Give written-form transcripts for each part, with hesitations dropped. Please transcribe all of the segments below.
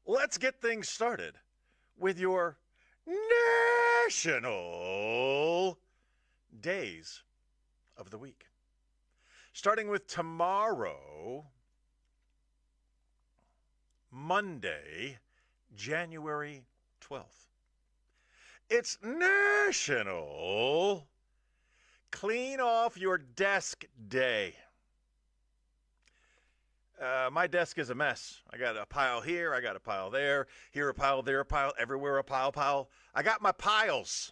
let's get things started with your national days of the week. Starting with tomorrow, Monday, January 12th. It's National Clean Off Your Desk Day. My desk is a mess. I got a pile here, I got a pile there, here a pile, there a pile, everywhere a pile. I got my piles.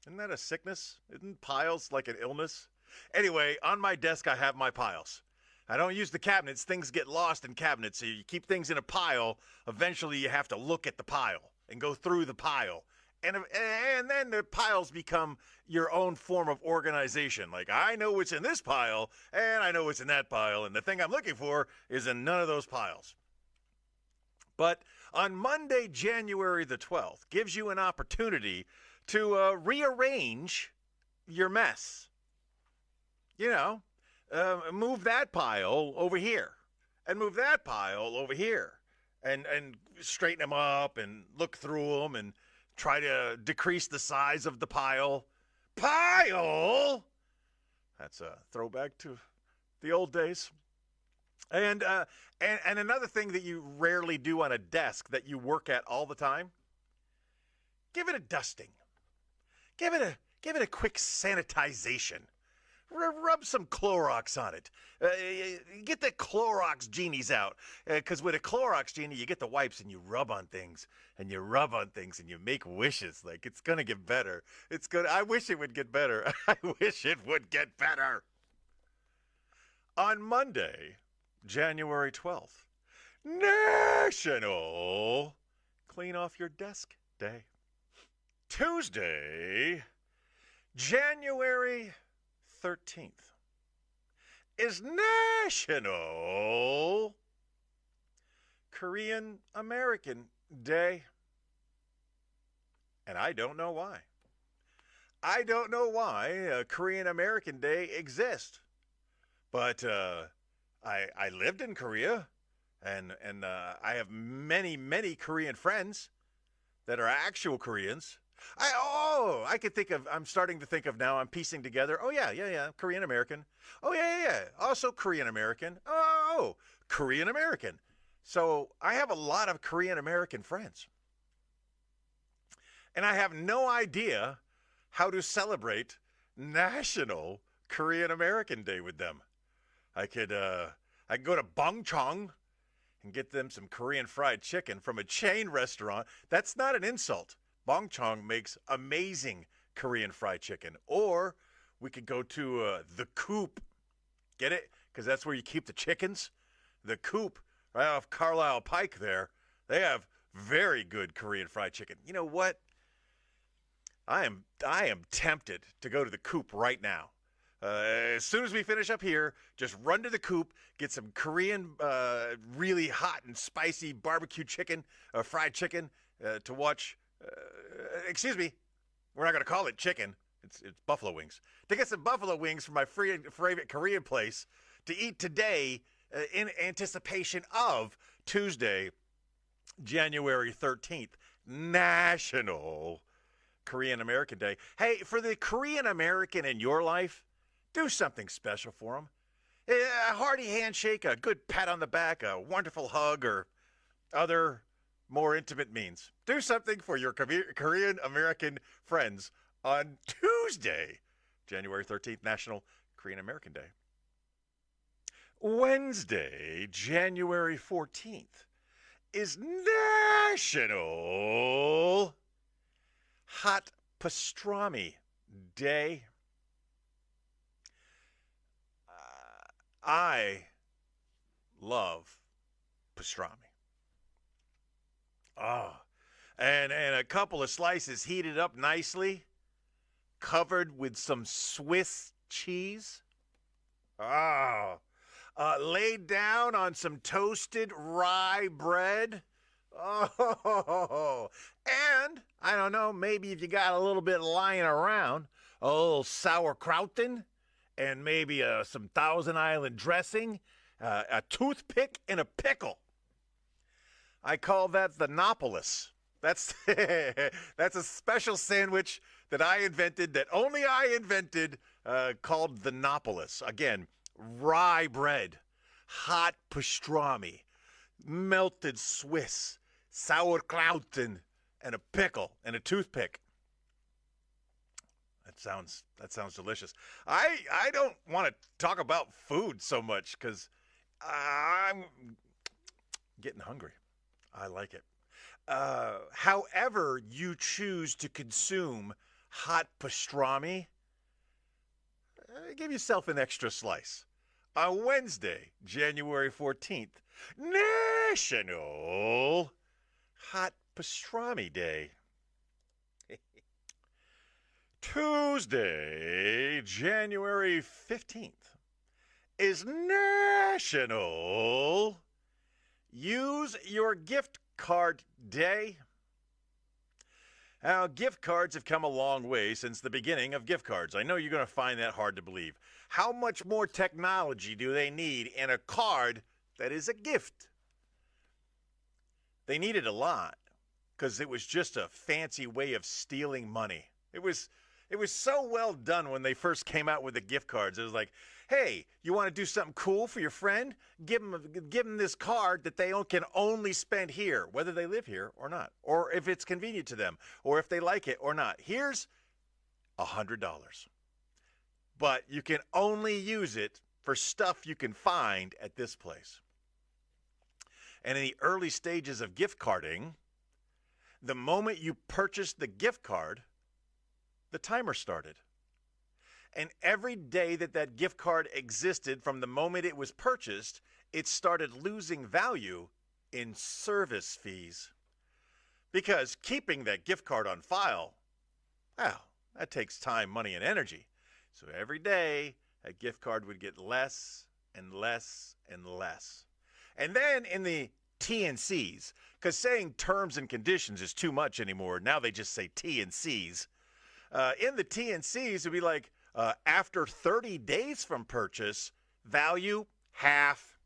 Isn't that a sickness? Isn't piles like an illness? Anyway, on my desk I have my piles. I don't use the cabinets. Things get lost in cabinets. So you keep things in a pile. Eventually you have to look at the pile and go through the pile. And then the piles become your own form of organization. Like, I know what's in this pile, and I know what's in that pile, and the thing I'm looking for is in none of those piles. But on Monday, January the 12th, gives you an opportunity to rearrange your mess. You know, move that pile over here, and move that pile over here, and straighten them up, and look through them, and try to decrease the size of the pile. Pile! That's a throwback to the old days. And another thing that you rarely do on a desk that you work at all the time, give it a dusting. Give it a quick sanitization. Rub some Clorox on it. Get the Clorox genies out. Because with a Clorox genie, you get the wipes and you rub on things. And you rub on things and you make wishes. Like, it's going to get better. I wish it would get better. I wish it would get better. On Monday, January 12th, National Clean Off Your Desk Day. Tuesday, January 13th is National Korean American Day. And I don't know why. I don't know why Korean American Day exists. But I lived in Korea, and I have many Korean friends that are actual Koreans. I'm starting to think of now, I'm piecing together. Oh, yeah, Korean American. Oh, yeah. Also Korean American. Oh, Korean American. So I have a lot of Korean American friends. And I have no idea how to celebrate National Korean American Day with them. I could go to Bongchong and get them some Korean fried chicken from a chain restaurant. That's not an insult. Bongchong makes amazing Korean fried chicken. Or we could go to the Coop. Get it? Because that's where you keep the chickens. The Coop, right off Carlisle Pike there, they have very good Korean fried chicken. You know what? I am tempted to go to the Coop right now. As soon as we finish up here, just run to the Coop, get some Korean really hot and spicy barbecue chicken, fried chicken to watch. Excuse me, we're not going to call it chicken. It's buffalo wings. To get some buffalo wings from my favorite Korean place to eat today in anticipation of Tuesday, January 13th, National Korean American Day. Hey, for the Korean American in your life, do something special for them. A hearty handshake, a good pat on the back, a wonderful hug, or other more intimate means. Do something for your Korean American friends on Tuesday, January 13th, National Korean American Day. Wednesday, January 14th, is National Hot Pastrami Day. I love pastrami. Oh, and a couple of slices heated up nicely, covered with some Swiss cheese. Oh, laid down on some toasted rye bread. Oh, and I don't know, maybe if you got a little bit lying around, a little sauerkrautin, and maybe some Thousand Island dressing, a toothpick, and a pickle. I call that the Nopolis. That's that's a special sandwich that I invented, that only I invented, called the Nopolis. Again, rye bread, hot pastrami, melted Swiss, sauerkraut, and a pickle and a toothpick. That sounds delicious. I don't want to talk about food so much because I'm getting hungry. I like it. However you choose to consume hot pastrami, give yourself an extra slice. On Wednesday, January 14th, National Hot Pastrami Day. Tuesday, January 15th, is National Use Your Gift Card Day. Now, gift cards have come a long way since the beginning of gift cards. I know you're going to find that hard to believe. How much more technology do they need in a card that is a gift? They needed a lot because it was just a fancy way of stealing money. It was so well done when they first came out with the gift cards. It was like, hey, you want to do something cool for your friend? Give them this card that they can only spend here, whether they live here or not, or if it's convenient to them, or if they like it or not. Here's $100. But you can only use it for stuff you can find at this place. And in the early stages of gift carding, the moment you purchased the gift card, the timer started. And every day that gift card existed from the moment it was purchased, it started losing value in service fees. Because keeping that gift card on file, wow, that takes time, money, and energy. So every day, a gift card would get less and less and less. And then in the T&Cs, because saying terms and conditions is too much anymore, now they just say T&Cs. In the T&Cs, it would be like, after 30 days from purchase, value, half.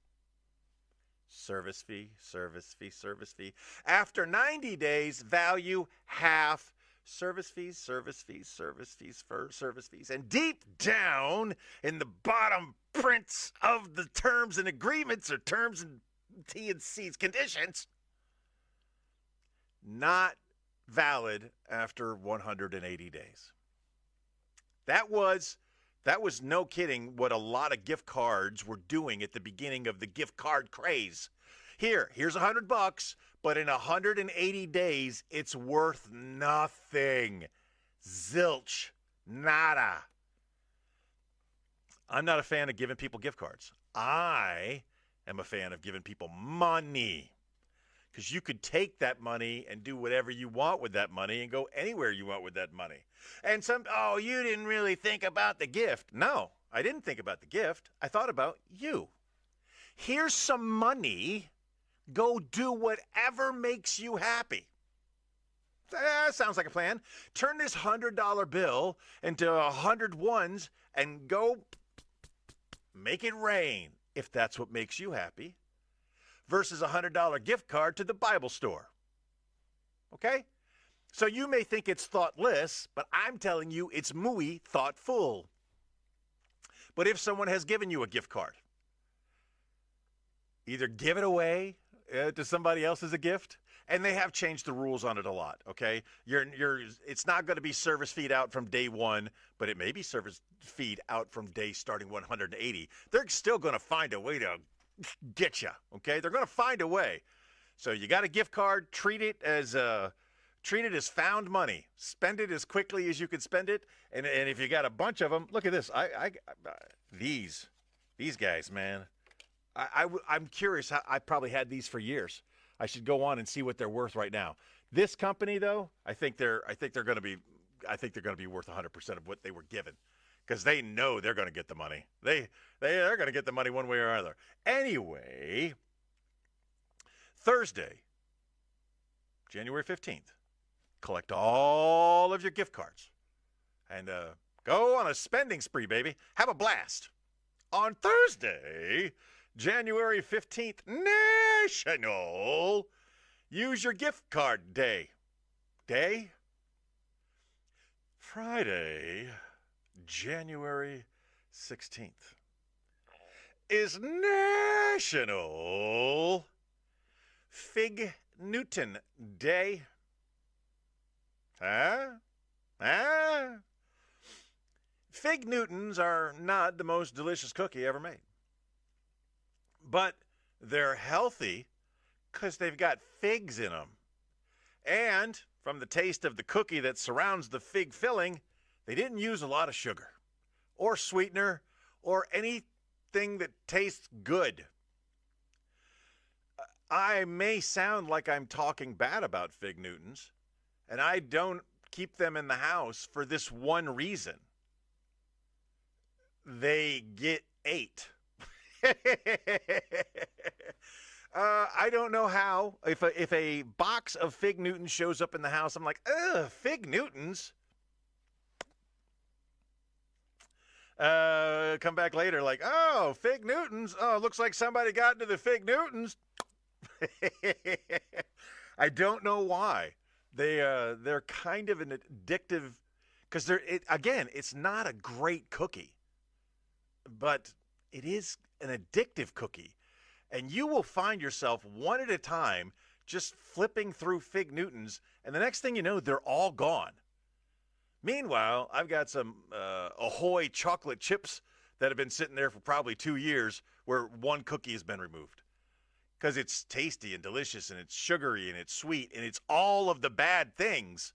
Service fee, service fee, service fee. After 90 days, value, half. Service fees, service fees, service fees, service fees. And deep down in the bottom prints of the terms and agreements, or terms and T&Cs conditions, not valid after 180 days. That was no kidding what a lot of gift cards were doing at the beginning of the gift card craze. Here's $100, but in 180 days, it's worth nothing. Zilch. Nada. I'm not a fan of giving people gift cards. I am a fan of giving people money. Because you could take that money and do whatever you want with that money and go anywhere you want with that money. And you didn't really think about the gift. No, I didn't think about the gift. I thought about you. Here's some money. Go do whatever makes you happy. Sounds like a plan. Turn this $100 bill into 100 ones and go make it rain, if that's what makes you happy. Versus a $100 gift card to the Bible store. Okay? So you may think it's thoughtless, but I'm telling you it's muy thoughtful. But if someone has given you a gift card, either give it away to somebody else as a gift, and they have changed the rules on it a lot, okay? It's not going to be service feed out from day one, but it may be service feed out from day starting 180. They're still going to find a way to get you, okay? They're going to find a way. So you got a gift card, treat it as found money. Spend it as quickly as you can spend it. And if you got a bunch of them, look at this. These guys, man. I'm curious. I probably had these for years. I should go on and see what they're worth right now. This company, though, I think they're going to be worth 100% of what they were given. Because they know they're going to get the money. They're going to get the money one way or another. Anyway, Thursday, January 15th, collect all of your gift cards. And go on a spending spree, baby. Have a blast. On Thursday, January 15th, National Use your gift card day. Day? Friday, January 16th is National Fig Newton Day. Huh? Fig Newtons are not the most delicious cookie ever made. But they're healthy because they've got figs in them. And from the taste of the cookie that surrounds the fig filling, they didn't use a lot of sugar or sweetener or anything that tastes good. I may sound like I'm talking bad about Fig Newtons, and I don't keep them in the house for this one reason. They get ate. I don't know how. If a box of Fig Newtons shows up in the house, I'm like, ugh, Fig Newtons? Come back later like, oh, Fig Newtons? Oh, looks like somebody got into the Fig Newtons. I don't know why. They're kind of an addictive, because it's not a great cookie, but it is an addictive cookie. And you will find yourself one at a time just flipping through Fig Newtons, and the next thing you know, they're all gone. Meanwhile, I've got some Ahoy chocolate chips that have been sitting there for probably 2 years where one cookie has been removed. Because it's tasty and delicious and it's sugary and it's sweet and it's all of the bad things.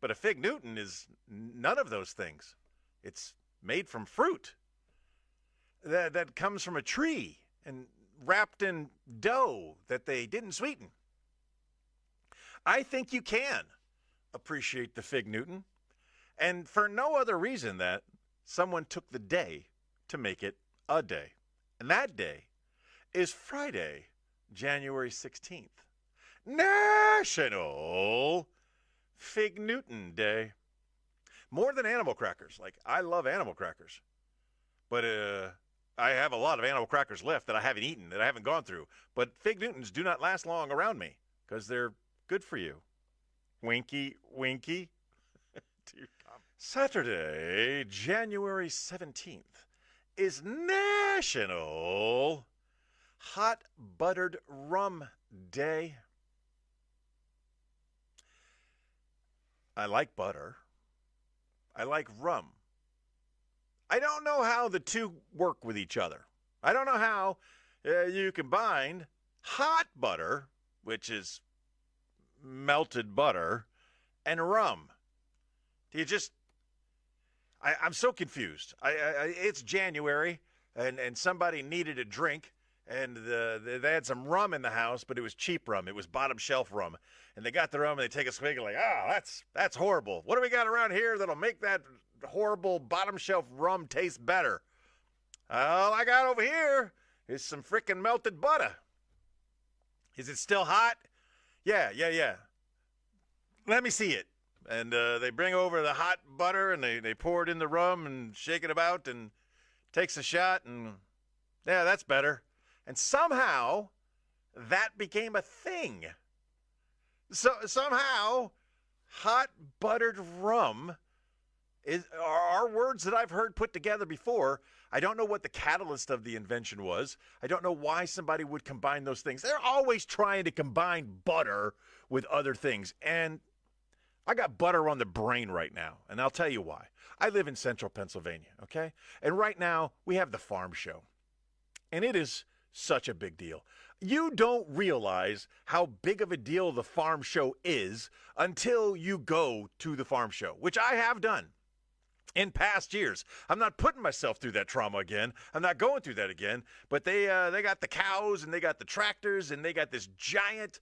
But a Fig Newton is none of those things. It's made from fruit that comes from a tree and wrapped in dough that they didn't sweeten. I think you can appreciate the Fig Newton, and for no other reason that someone took the day to make it a day. And that day is Friday, January 16th, National Fig Newton Day. More than animal crackers. Like, I love animal crackers. But I have a lot of animal crackers left that I haven't eaten, that I haven't gone through. But Fig Newtons do not last long around me because they're good for you. Winky, winky. Saturday, January 17th is National Hot Buttered Rum Day. I like butter. I like rum. I don't know how the two work with each other. I don't know how you combine hot butter, which is melted butter, and rum. Do you just... I'm so confused. It's January, and somebody needed a drink, and they had some rum in the house, but it was cheap rum. It was bottom shelf rum. And they got the rum, and they take a swig, and like, that's horrible. What do we got around here that'll make that horrible bottom shelf rum taste better? All I got over here is some freaking melted butter. Is it still hot? Yeah. Let me see it. And they bring over the hot butter, and they pour it in the rum and shake it about and takes a shot, and yeah, that's better. And somehow that became a thing. So somehow hot buttered rum are words that I've heard put together before. I don't know what the catalyst of the invention was. I don't know why somebody would combine those things. They're always trying to combine butter with other things. And I got butter on the brain right now, and I'll tell you why. I live in central Pennsylvania, okay? And right now, we have the farm show. And it is such a big deal. You don't realize how big of a deal the farm show is until you go to the farm show, which I have done in past years. I'm not putting myself through that trauma again. I'm not going through that again. But they got the cows, and they got the tractors, and they got this giant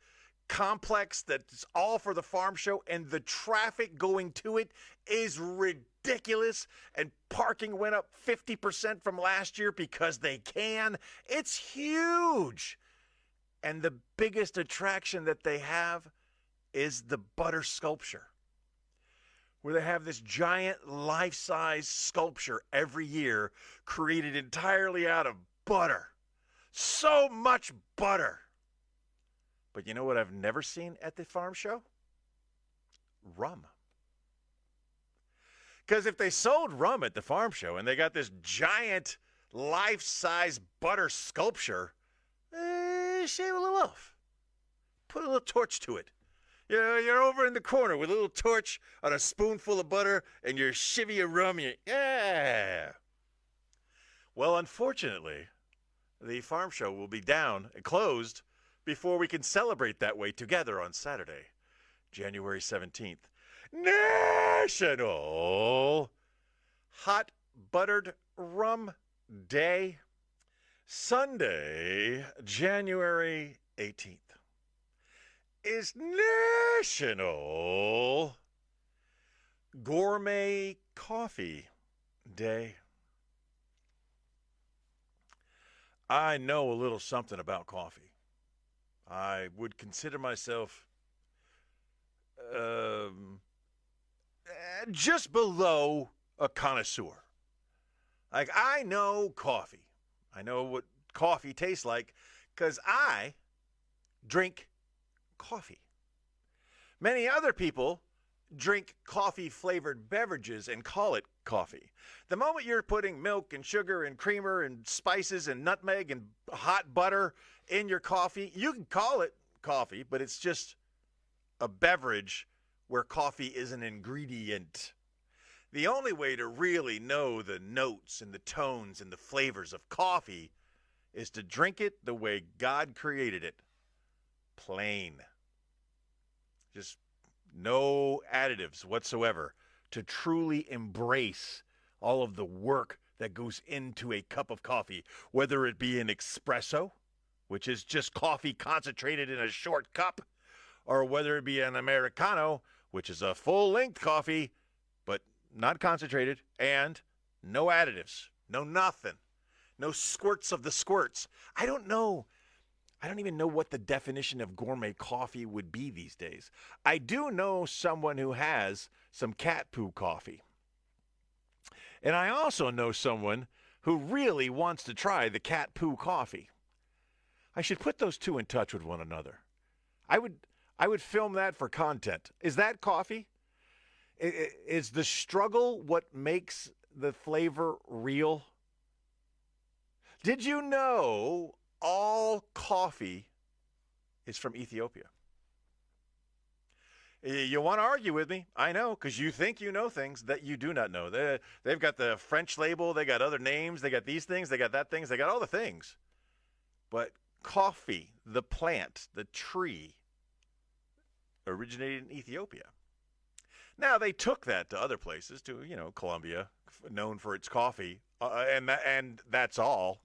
complex that's all for the farm show, and the traffic going to it is ridiculous, and parking went up 50% from last year because they can. It's huge. And the biggest attraction that they have is the butter sculpture, where they have this giant life-size sculpture every year created entirely out of butter. So much butter. But you know what I've never seen at the farm show? Rum. Because if they sold rum at the farm show and they got this giant life-size butter sculpture, shave a little off. Put a little torch to it. You're over in the corner with a little torch on a spoonful of butter and your chivy of rum. Yeah. Well, unfortunately, the farm show will be down and closed before we can celebrate that way together on Saturday, January 17th. National Hot Buttered Rum Day. Sunday, January 18th, is National Gourmet Coffee Day. I know a little something about coffee. I would consider myself just below a connoisseur. Like, I know coffee. I know what coffee tastes like because I drink coffee. Many other people drink coffee-flavored beverages and call it coffee. The moment you're putting milk and sugar and creamer and spices and nutmeg and hot butter in your coffee, you can call it coffee, but it's just a beverage where coffee is an ingredient. The only way to really know the notes and the tones and the flavors of coffee is to drink it the way God created it. Plain. Just no additives whatsoever to truly embrace all of the work that goes into a cup of coffee, whether it be an espresso, which is just coffee concentrated in a short cup, or whether it be an Americano, which is a full-length coffee, but not concentrated, and no additives, no nothing, no squirts of the squirts. I don't even know what the definition of gourmet coffee would be these days. I do know someone who has some cat poo coffee. And I also know someone who really wants to try the cat poo coffee. I should put those two in touch with one another. I would film that for content. Is that coffee? Is the struggle what makes the flavor real? Did you know all coffee is from Ethiopia? You want to argue with me? I know, because you think you know things that you do not know. They've got the French label. They got other names. They got these things. They got that things. They got all the things. But coffee, the plant, the tree, originated in Ethiopia. Now, they took that to other places, to, Colombia, known for its coffee, and that's all.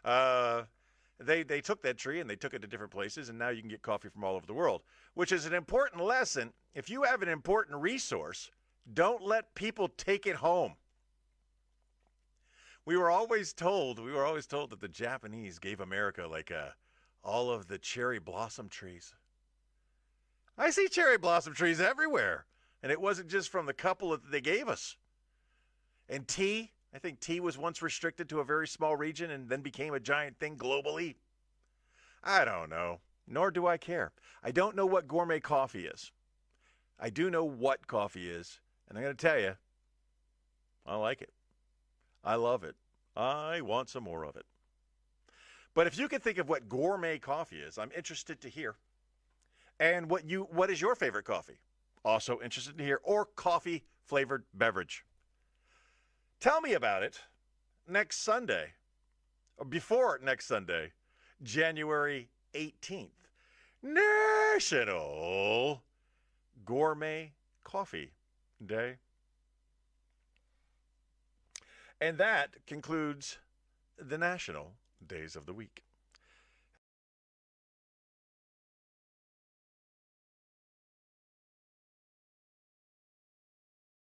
They took that tree and they took it to different places, and now you can get coffee from all over the world, which is an important lesson. If you have an important resource, don't let people take it home. We were always told that the Japanese gave America all of the cherry blossom trees. I see cherry blossom trees everywhere, and it wasn't just from the couple that they gave us. And tea, I think tea was once restricted to a very small region and then became a giant thing globally. I don't know, nor do I care. I don't know what gourmet coffee is. I do know what coffee is, and I'm going to tell you, I like it. I love it. I want some more of it. But if you can think of what gourmet coffee is, I'm interested to hear. And what is your favorite coffee? Also interested to hear. Or coffee-flavored beverage. Tell me about it next Sunday, or before next Sunday, January 18th. National Gourmet Coffee Day. And that concludes the National Days of the Week.